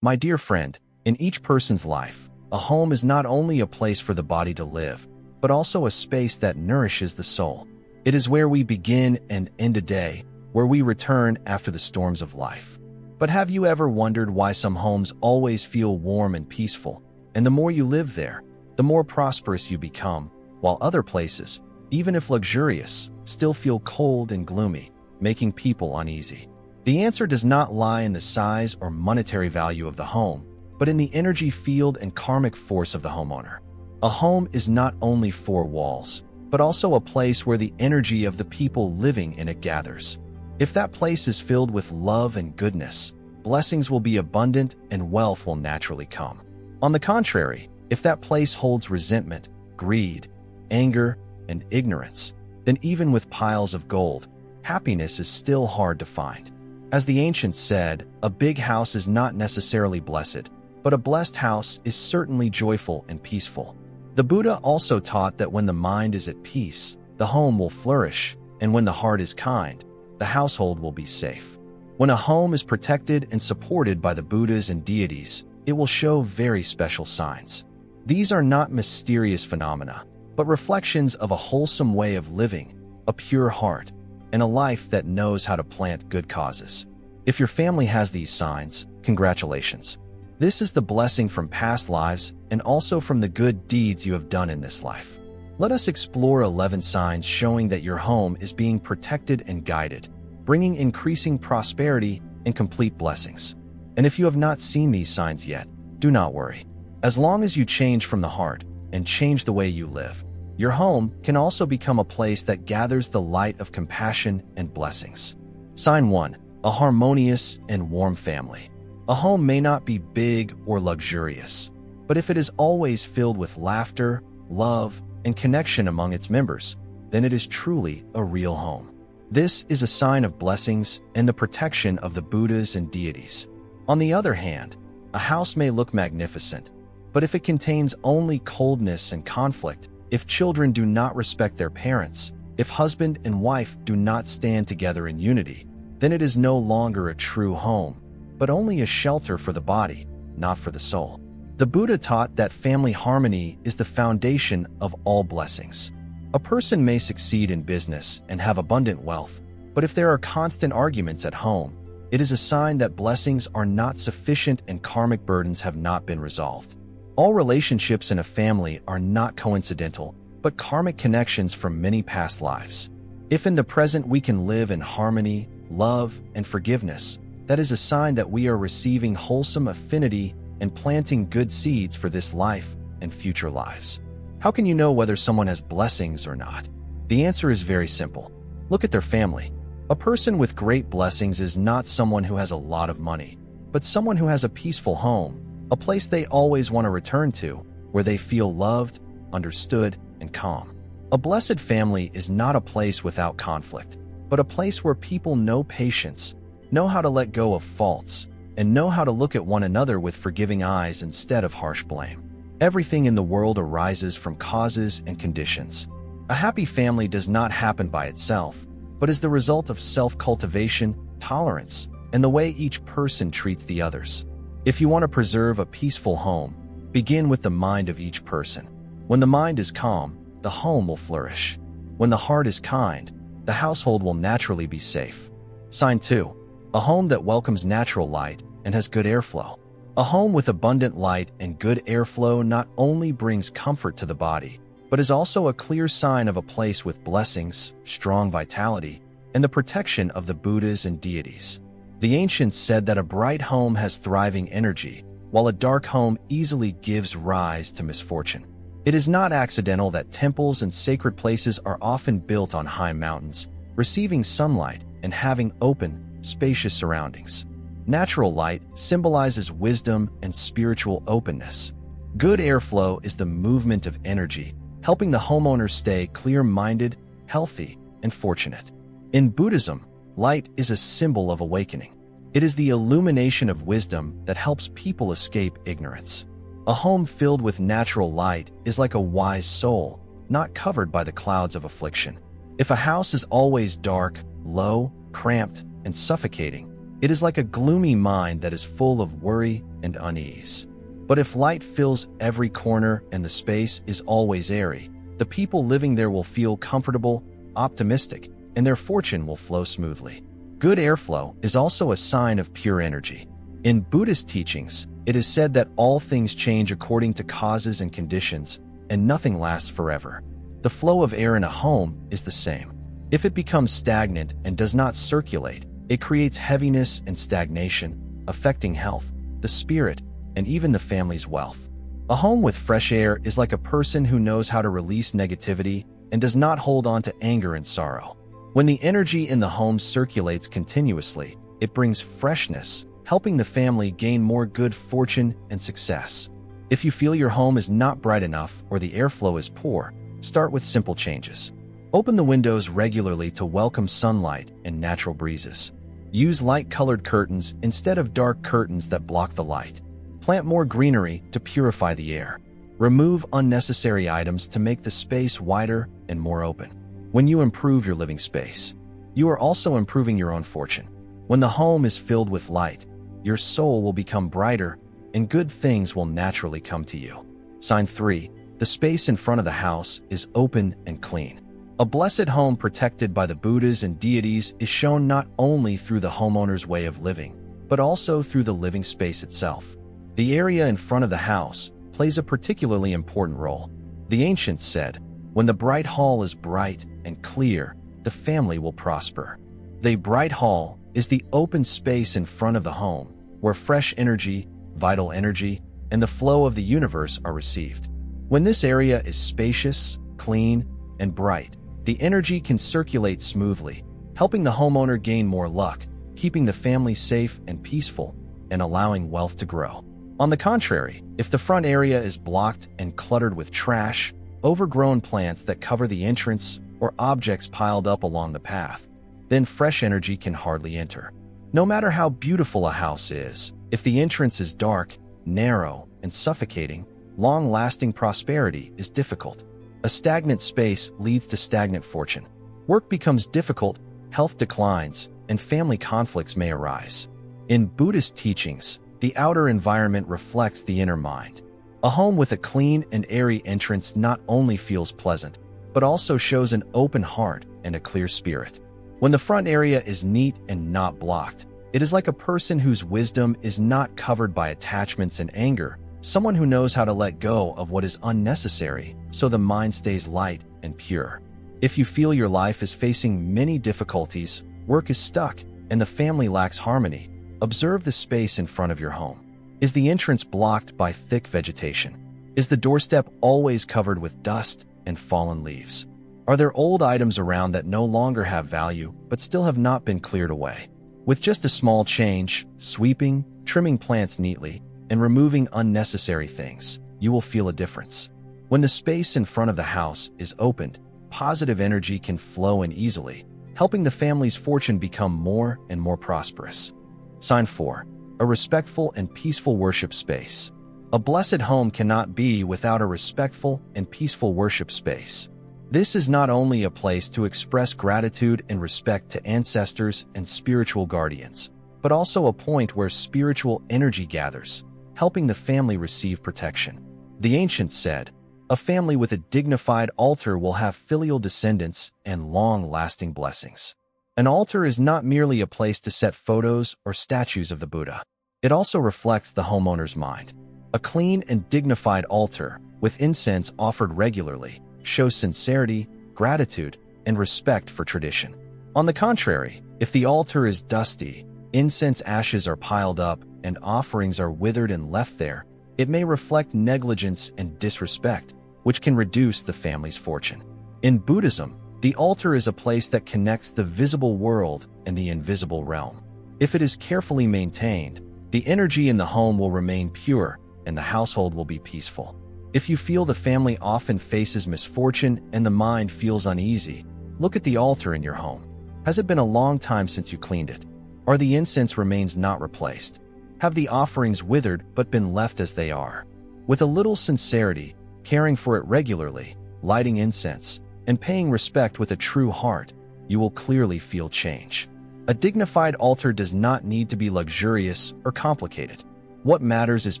My dear friend, in each person's life, a home is not only a place for the body to live, but also a space that nourishes the soul. It is where we begin and end a day, where we return after the storms of life. But have you ever wondered why some homes always feel warm and peaceful, and the more you live there, the more prosperous you become, while other places, even if luxurious, still feel cold and gloomy, making people uneasy? The answer does not lie in the size or monetary value of the home, but in the energy field and karmic force of the homeowner. A home is not only four walls, but also a place where the energy of the people living in it gathers. If that place is filled with love and goodness, blessings will be abundant and wealth will naturally come. On the contrary, if that place holds resentment, greed, anger, and ignorance, then even with piles of gold, happiness is still hard to find. As the ancients said, a big house is not necessarily blessed, but a blessed house is certainly joyful and peaceful. The Buddha also taught that when the mind is at peace, the home will flourish, and when the heart is kind, the household will be safe. When a home is protected and supported by the Buddhas and deities, it will show very special signs. These are not mysterious phenomena, but reflections of a wholesome way of living, a pure heart, and a life that knows how to plant good causes. If your family has these signs, congratulations. This is the blessing from past lives and also from the good deeds you have done in this life. Let us explore 11 signs showing that your home is being protected and guided, bringing increasing prosperity and complete blessings. And if you have not seen these signs yet, do not worry. As long as you change from the heart and change the way you live, your home can also become a place that gathers the light of compassion and blessings. Sign 1. A harmonious and warm family. A home may not be big or luxurious, but if it is always filled with laughter, love, and connection among its members, then it is truly a real home. This is a sign of blessings and the protection of the Buddhas and deities. On the other hand, a house may look magnificent, but if it contains only coldness and conflict, if children do not respect their parents, if husband and wife do not stand together in unity, then it is no longer a true home, but only a shelter for the body, not for the soul. The Buddha taught that family harmony is the foundation of all blessings. A person may succeed in business and have abundant wealth, but if there are constant arguments at home, it is a sign that blessings are not sufficient and karmic burdens have not been resolved. All relationships in a family are not coincidental, but karmic connections from many past lives. If in the present we can live in harmony, love, and forgiveness, that is a sign that we are receiving wholesome affinity and planting good seeds for this life and future lives. How can you know whether someone has blessings or not? The answer is very simple. Look at their family. A person with great blessings is not someone who has a lot of money, but someone who has a peaceful home, a place they always want to return to, where they feel loved, understood, and calm. A blessed family is not a place without conflict, but a place where people know patience, know how to let go of faults, and know how to look at one another with forgiving eyes instead of harsh blame. Everything in the world arises from causes and conditions. A happy family does not happen by itself, but is the result of self-cultivation, tolerance, and the way each person treats the others. If you want to preserve a peaceful home, begin with the mind of each person. When the mind is calm, the home will flourish. When the heart is kind, the household will naturally be safe. Sign 2. A home that welcomes natural light and has good airflow. A home with abundant light and good airflow not only brings comfort to the body, but is also a clear sign of a place with blessings, strong vitality, and the protection of the Buddhas and deities. The ancients said that a bright home has thriving energy, while a dark home easily gives rise to misfortune. It is not accidental that temples and sacred places are often built on high mountains, receiving sunlight and having open, spacious surroundings. Natural light symbolizes wisdom and spiritual openness. Good airflow is the movement of energy, helping the homeowner stay clear-minded, healthy, and fortunate. In Buddhism, light is a symbol of awakening. It is the illumination of wisdom that helps people escape ignorance. A home filled with natural light is like a wise soul, not covered by the clouds of affliction. If a house is always dark, low, cramped, and suffocating, it is like a gloomy mind that is full of worry, and unease. But if light fills every corner and the space is always airy, the people living there will feel comfortable, optimistic, and their fortune will flow smoothly. Good airflow is also a sign of pure energy. In Buddhist teachings, it is said that all things change according to causes and conditions, and nothing lasts forever. The flow of air in a home is the same. If it becomes stagnant and does not circulate, it creates heaviness and stagnation, affecting health, the spirit, and even the family's wealth. A home with fresh air is like a person who knows how to release negativity and does not hold on to anger and sorrow. When the energy in the home circulates continuously, it brings freshness, helping the family gain more good fortune and success. If you feel your home is not bright enough or the airflow is poor, start with simple changes. Open the windows regularly to welcome sunlight and natural breezes. Use light-colored curtains instead of dark curtains that block the light. Plant more greenery to purify the air. Remove unnecessary items to make the space wider and more open. When you improve your living space, you are also improving your own fortune. When the home is filled with light, your soul will become brighter and good things will naturally come to you. Sign 3. The space in front of the house is open and clean. A blessed home protected by the Buddhas and deities is shown not only through the homeowner's way of living, but also through the living space itself. The area in front of the house plays a particularly important role. The ancients said, "When the bright hall is bright and clear, the family will prosper." The bright hall is the open space in front of the home, where fresh energy, vital energy, and the flow of the universe are received. When this area is spacious, clean, and bright, the energy can circulate smoothly, helping the homeowner gain more luck, keeping the family safe and peaceful, and allowing wealth to grow. On the contrary, if the front area is blocked and cluttered with trash, overgrown plants that cover the entrance, or objects piled up along the path, then fresh energy can hardly enter. No matter how beautiful a house is, if the entrance is dark, narrow, and suffocating, long-lasting prosperity is difficult. A stagnant space leads to stagnant fortune. Work becomes difficult, health declines, and family conflicts may arise. In Buddhist teachings, the outer environment reflects the inner mind. A home with a clean and airy entrance not only feels pleasant, but also shows an open heart and a clear spirit. When the front area is neat and not blocked, it is like a person whose wisdom is not covered by attachments and anger, someone who knows how to let go of what is unnecessary so the mind stays light and pure. If you feel your life is facing many difficulties, work is stuck, and the family lacks harmony, observe the space in front of your home. Is the entrance blocked by thick vegetation? Is the doorstep always covered with dust and fallen leaves? Are there old items around that no longer have value but still have not been cleared away? With just a small change, sweeping, trimming plants neatly, and removing unnecessary things, you will feel a difference. When the space in front of the house is opened, positive energy can flow in easily, helping the family's fortune become more and more prosperous. Sign 4. A respectful and peaceful worship space. A blessed home cannot be without a respectful and peaceful worship space. This is not only a place to express gratitude and respect to ancestors and spiritual guardians, but also a point where spiritual energy gathers, helping the family receive protection. The ancients said, "A family with a dignified altar will have filial descendants and long-lasting blessings." An altar is not merely a place to set photos or statues of the Buddha. It also reflects the homeowner's mind. A clean and dignified altar, with incense offered regularly, shows sincerity, gratitude, and respect for tradition. On the contrary, if the altar is dusty, incense ashes are piled up, and offerings are withered and left there, it may reflect negligence and disrespect, which can reduce the family's fortune. In Buddhism, the altar is a place that connects the visible world and the invisible realm. If it is carefully maintained, the energy in the home will remain pure and the household will be peaceful. If you feel the family often faces misfortune and the mind feels uneasy, look at the altar in your home. Has it been a long time since you cleaned it? Or the incense remains not replaced? Have the offerings withered but been left as they are? With a little sincerity, caring for it regularly, lighting incense, and paying respect with a true heart, you will clearly feel change. A dignified altar does not need to be luxurious or complicated. What matters is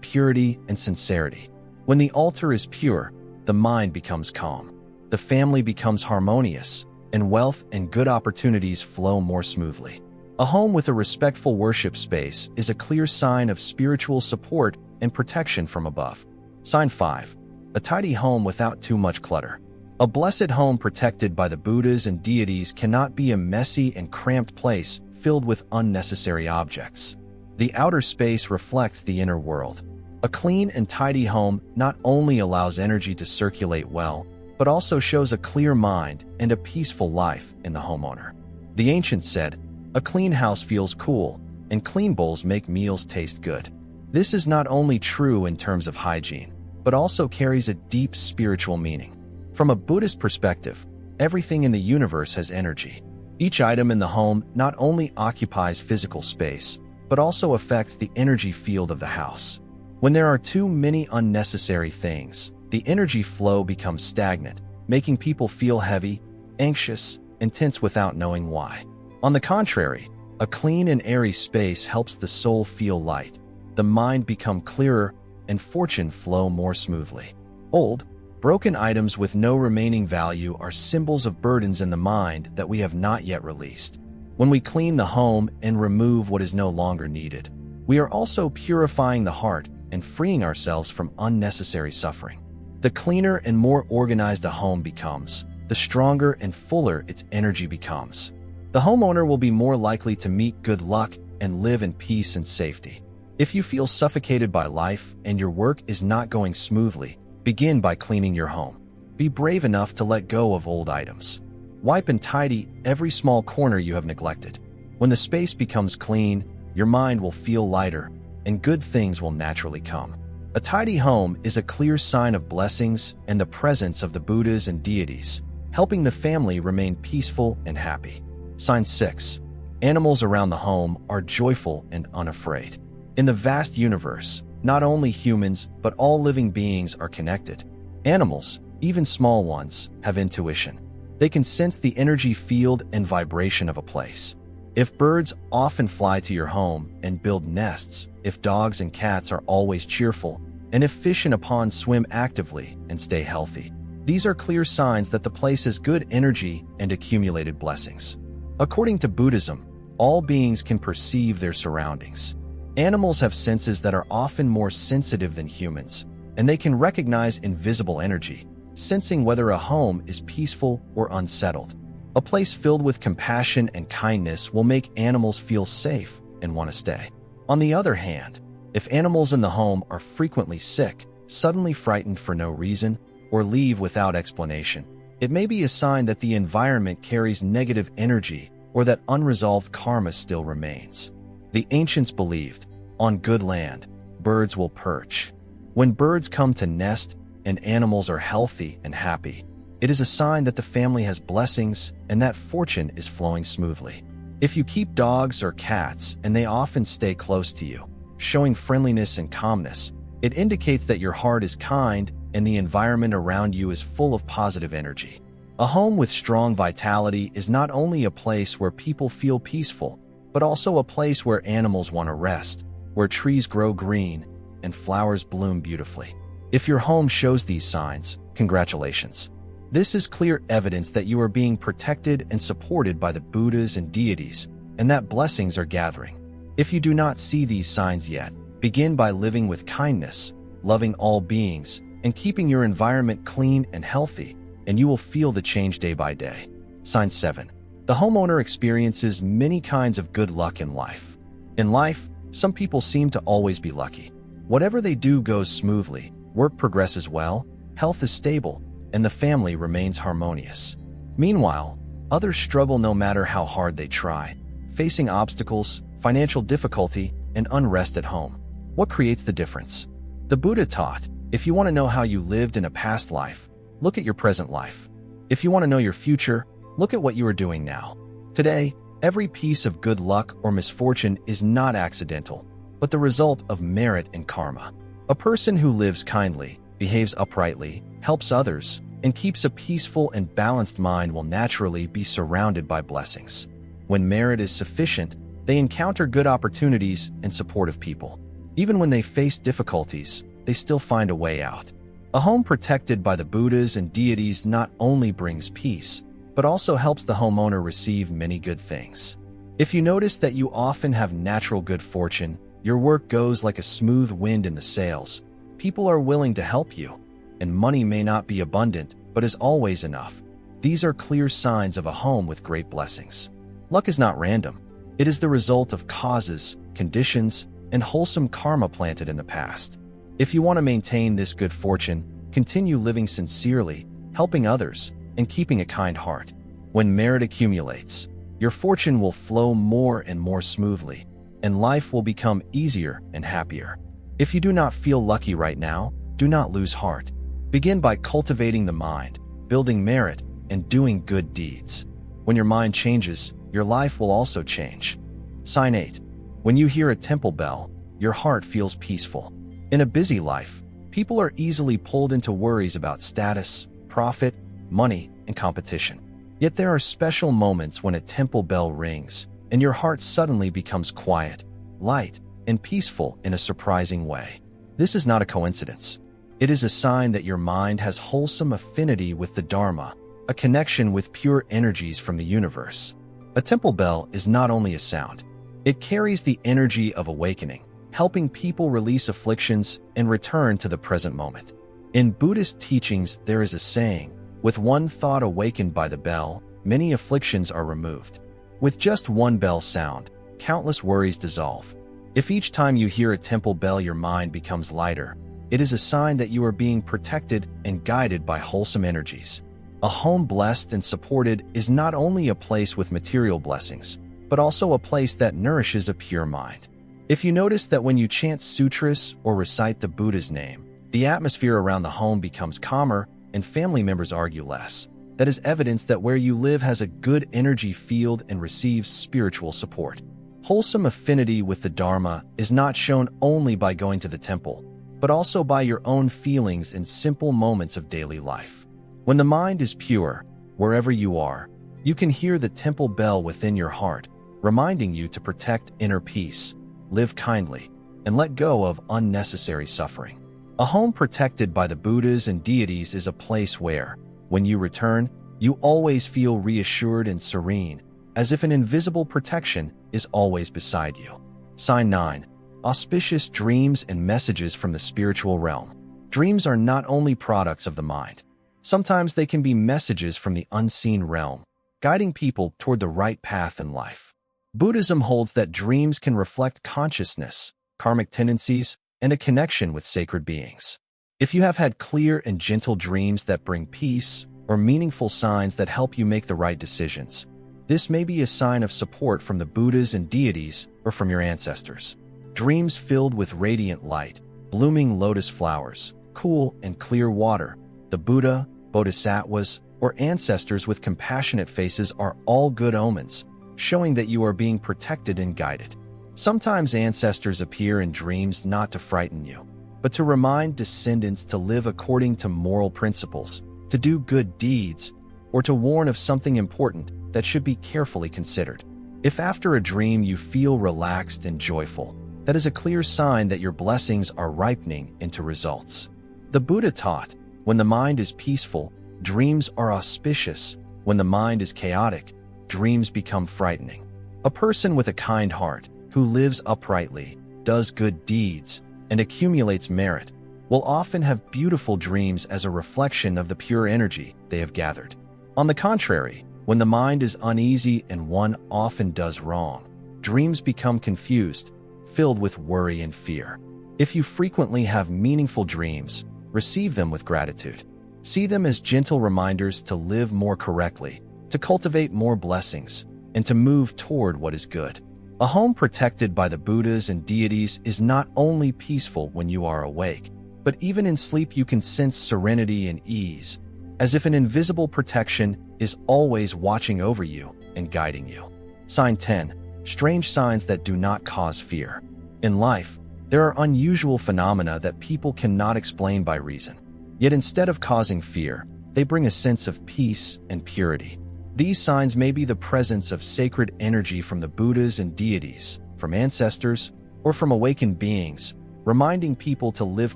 purity and sincerity. When the altar is pure, the mind becomes calm. The family becomes harmonious, and wealth and good opportunities flow more smoothly. A home with a respectful worship space is a clear sign of spiritual support and protection from above. Sign 5. A tidy home without too much clutter. A blessed home protected by the Buddhas and deities cannot be a messy and cramped place filled with unnecessary objects. The outer space reflects the inner world. A clean and tidy home not only allows energy to circulate well, but also shows a clear mind and a peaceful life in the homeowner. The ancients said, "A clean house feels cool, and clean bowls make meals taste good." This is not only true in terms of hygiene, but also carries a deep spiritual meaning. From a Buddhist perspective, everything in the universe has energy. Each item in the home not only occupies physical space, but also affects the energy field of the house. When there are too many unnecessary things, the energy flow becomes stagnant, making people feel heavy, anxious, and tense without knowing why. On the contrary, a clean and airy space helps the soul feel light, the mind become clearer, and fortune flow more smoothly. Old, broken items with no remaining value are symbols of burdens in the mind that we have not yet released. When we clean the home and remove what is no longer needed, we are also purifying the heart and freeing ourselves from unnecessary suffering. The cleaner and more organized a home becomes, the stronger and fuller its energy becomes. The homeowner will be more likely to meet good luck and live in peace and safety. If you feel suffocated by life and your work is not going smoothly, begin by cleaning your home. Be brave enough to let go of old items. Wipe and tidy every small corner you have neglected. When the space becomes clean, your mind will feel lighter, and good things will naturally come. A tidy home is a clear sign of blessings and the presence of the Buddhas and deities, helping the family remain peaceful and happy. Sign 6. Animals around the home are joyful and unafraid. In the vast universe, not only humans, but all living beings are connected. Animals, even small ones, have intuition. They can sense the energy field and vibration of a place. If birds often fly to your home and build nests, if dogs and cats are always cheerful, and if fish in a pond swim actively and stay healthy, these are clear signs that the place has good energy and accumulated blessings. According to Buddhism, all beings can perceive their surroundings. Animals have senses that are often more sensitive than humans, and they can recognize invisible energy, sensing whether a home is peaceful or unsettled. A place filled with compassion and kindness will make animals feel safe and want to stay. On the other hand, if animals in the home are frequently sick, suddenly frightened for no reason, or leave without explanation, it may be a sign that the environment carries negative energy or that unresolved karma still remains. The ancients believed, on good land, birds will perch. When birds come to nest and animals are healthy and happy, it is a sign that the family has blessings and that fortune is flowing smoothly. If you keep dogs or cats and they often stay close to you, showing friendliness and calmness, it indicates that your heart is kind and the environment around you is full of positive energy. A home with strong vitality is not only a place where people feel peaceful, but also a place where animals want to rest, where trees grow green and flowers bloom beautifully. If your home shows these signs, congratulations. This is clear evidence that you are being protected and supported by the Buddhas and deities, and that blessings are gathering. If you do not see these signs yet, begin by living with kindness, loving all beings, and keeping your environment clean and healthy, and you will feel the change day by day. Sign 7. The homeowner experiences many kinds of good luck in life. In life, some people seem to always be lucky. Whatever they do goes smoothly, work progresses well, health is stable, and the family remains harmonious. Meanwhile, others struggle no matter how hard they try, facing obstacles, financial difficulty, and unrest at home. What creates the difference? The Buddha taught, if you want to know how you lived in a past life, look at your present life. If you want to know your future, look at what you are doing now. Today, every piece of good luck or misfortune is not accidental, but the result of merit and karma. A person who lives kindly, behaves uprightly, helps others, and keeps a peaceful and balanced mind will naturally be surrounded by blessings. When merit is sufficient, they encounter good opportunities and supportive people. Even when they face difficulties, they still find a way out. A home protected by the Buddhas and deities not only brings peace, but also helps the homeowner receive many good things. If you notice that you often have natural good fortune, your work goes like a smooth wind in the sails, people are willing to help you, and money may not be abundant, but is always enough. These are clear signs of a home with great blessings. Luck is not random. It is the result of causes, conditions, and wholesome karma planted in the past. If you want to maintain this good fortune, continue living sincerely, helping others, and keeping a kind heart. When merit accumulates, your fortune will flow more and more smoothly, and life will become easier and happier. If you do not feel lucky right now, do not lose heart. Begin by cultivating the mind, building merit, and doing good deeds. When your mind changes, your life will also change. Sign 8. When you hear a temple bell, your heart feels peaceful. In a busy life, people are easily pulled into worries about status, profit, money, and competition. Yet there are special moments when a temple bell rings, and your heart suddenly becomes quiet, light, and peaceful in a surprising way. This is not a coincidence. It is a sign that your mind has wholesome affinity with the Dharma, a connection with pure energies from the universe. A temple bell is not only a sound. It carries the energy of awakening, helping people release afflictions and return to the present moment. In Buddhist teachings, there is a saying, with one thought awakened by the bell, many afflictions are removed. With just one bell sound, countless worries dissolve. If each time you hear a temple bell your mind becomes lighter, it is a sign that you are being protected and guided by wholesome energies. A home blessed and supported is not only a place with material blessings, but also a place that nourishes a pure mind. If you notice that when you chant sutras or recite the Buddha's name, the atmosphere around the home becomes calmer and family members argue less, that is evidence that where you live has a good energy field and receives spiritual support. Wholesome affinity with the Dharma is not shown only by going to the temple, but also by your own feelings in simple moments of daily life. When the mind is pure, wherever you are, you can hear the temple bell within your heart, reminding you to protect inner peace, live kindly, and let go of unnecessary suffering. A home protected by the Buddhas and deities is a place where, when you return, you always feel reassured and serene, as if an invisible protection is always beside you. Sign 9. Auspicious dreams and messages from the spiritual realm. Dreams are not only products of the mind. Sometimes they can be messages from the unseen realm, guiding people toward the right path in life. Buddhism holds that dreams can reflect consciousness, karmic tendencies, and a connection with sacred beings. If you have had clear and gentle dreams that bring peace, or meaningful signs that help you make the right decisions, this may be a sign of support from the Buddhas and deities or from your ancestors. Dreams filled with radiant light, blooming lotus flowers, cool and clear water, the Buddha, bodhisattvas, or ancestors with compassionate faces are all good omens, showing that you are being protected and guided. Sometimes ancestors appear in dreams not to frighten you, but to remind descendants to live according to moral principles, to do good deeds, or to warn of something important that should be carefully considered. If after a dream you feel relaxed and joyful, that is a clear sign that your blessings are ripening into results. The Buddha taught, when the mind is peaceful, dreams are auspicious. When the mind is chaotic, dreams become frightening. A person with a kind heart, who lives uprightly, does good deeds, and accumulates merit, will often have beautiful dreams as a reflection of the pure energy they have gathered. On the contrary, when the mind is uneasy and one often does wrong, dreams become confused, filled with worry and fear. If you frequently have meaningful dreams, receive them with gratitude. See them as gentle reminders to live more correctly, to cultivate more blessings, and to move toward what is good. A home protected by the Buddhas and deities is not only peaceful when you are awake, but even in sleep you can sense serenity and ease, as if an invisible protection is always watching over you and guiding you. Sign 10. Strange signs that do not cause fear. In life, there are unusual phenomena that people cannot explain by reason. Yet instead of causing fear, they bring a sense of peace and purity. These signs may be the presence of sacred energy from the Buddhas and deities, from ancestors, or from awakened beings, reminding people to live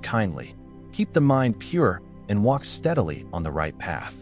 kindly, keep the mind pure, and walk steadily on the right path.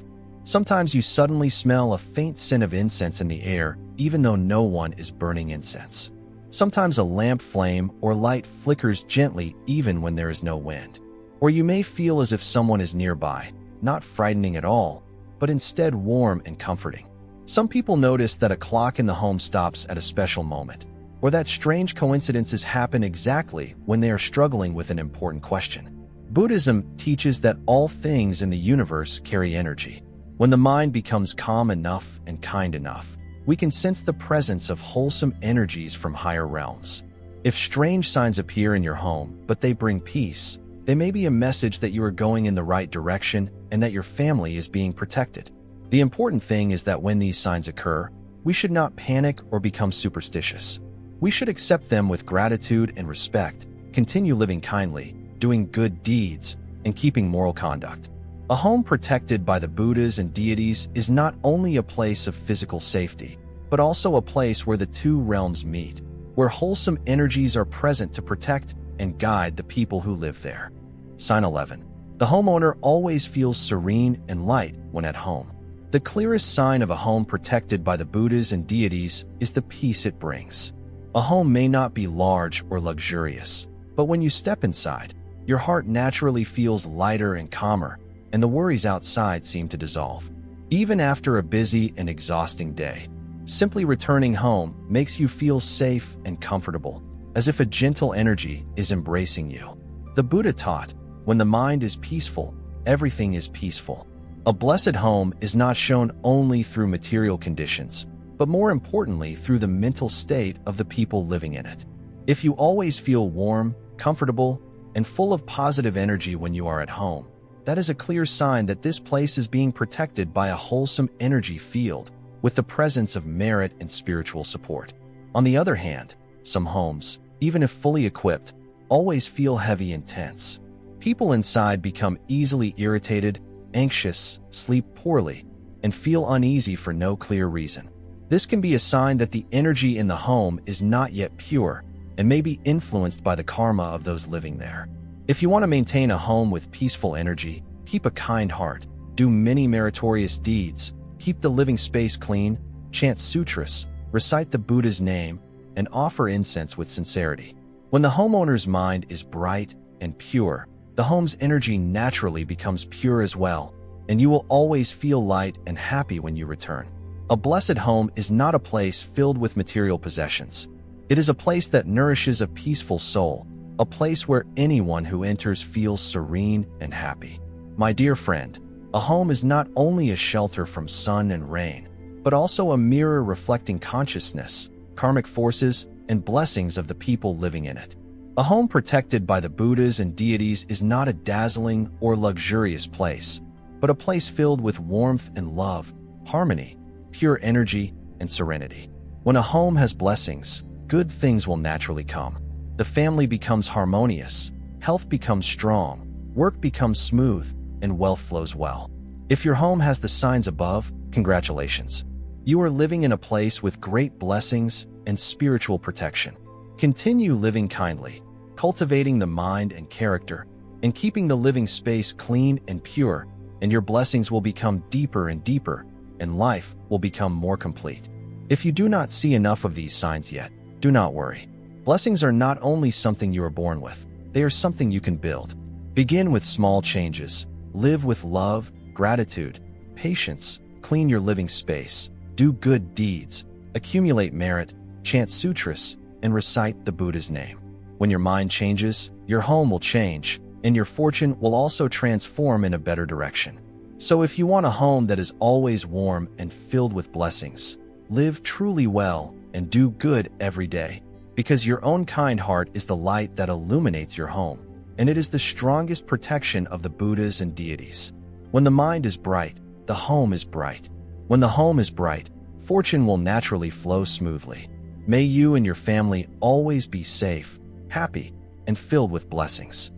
Sometimes you suddenly smell a faint scent of incense in the air, even though no one is burning incense. Sometimes a lamp flame or light flickers gently even when there is no wind. Or you may feel as if someone is nearby, not frightening at all, but instead warm and comforting. Some people notice that a clock in the home stops at a special moment, or that strange coincidences happen exactly when they are struggling with an important question. Buddhism teaches that all things in the universe carry energy. When the mind becomes calm enough and kind enough, we can sense the presence of wholesome energies from higher realms. If strange signs appear in your home, but they bring peace, they may be a message that you are going in the right direction and that your family is being protected. The important thing is that when these signs occur, we should not panic or become superstitious. We should accept them with gratitude and respect, continue living kindly, doing good deeds, and keeping moral conduct. A home protected by the Buddhas and deities is not only a place of physical safety, but also a place where the two realms meet, where wholesome energies are present to protect and guide the people who live there. Sign 11. The homeowner always feels serene and light when at home. The clearest sign of a home protected by the Buddhas and deities is the peace it brings. A home may not be large or luxurious, but when you step inside, your heart naturally feels lighter and calmer, and the worries outside seem to dissolve. Even after a busy and exhausting day, simply returning home makes you feel safe and comfortable, as if a gentle energy is embracing you. The Buddha taught, when the mind is peaceful, everything is peaceful. A blessed home is not shown only through material conditions, but more importantly through the mental state of the people living in it. If you always feel warm, comfortable, and full of positive energy when you are at home, that is a clear sign that this place is being protected by a wholesome energy field with the presence of merit and spiritual support. On the other hand, some homes, even if fully equipped, always feel heavy and tense. People inside become easily irritated, anxious, sleep poorly, and feel uneasy for no clear reason. This can be a sign that the energy in the home is not yet pure and may be influenced by the karma of those living there. If you want to maintain a home with peaceful energy, keep a kind heart, do many meritorious deeds, keep the living space clean, chant sutras, recite the Buddha's name, and offer incense with sincerity. When the homeowner's mind is bright and pure, the home's energy naturally becomes pure as well, and you will always feel light and happy when you return. A blessed home is not a place filled with material possessions. It is a place that nourishes a peaceful soul, a place where anyone who enters feels serene and happy. My dear friend, a home is not only a shelter from sun and rain, but also a mirror reflecting consciousness, karmic forces, and blessings of the people living in it. A home protected by the Buddhas and deities is not a dazzling or luxurious place, but a place filled with warmth and love, harmony, pure energy, and serenity. When a home has blessings, good things will naturally come. The family becomes harmonious, health becomes strong, work becomes smooth, and wealth flows well. If your home has the signs above, congratulations. You are living in a place with great blessings and spiritual protection. Continue living kindly, cultivating the mind and character, and keeping the living space clean and pure, and your blessings will become deeper and deeper, and life will become more complete. If you do not see enough of these signs yet, do not worry. Blessings are not only something you are born with, they are something you can build. Begin with small changes. Live with love, gratitude, patience, clean your living space, do good deeds, accumulate merit, chant sutras, and recite the Buddha's name. When your mind changes, your home will change, and your fortune will also transform in a better direction. So if you want a home that is always warm and filled with blessings, live truly well and do good every day. Because your own kind heart is the light that illuminates your home, and it is the strongest protection of the Buddhas and deities. When the mind is bright, the home is bright. When the home is bright, fortune will naturally flow smoothly. May you and your family always be safe, happy, and filled with blessings.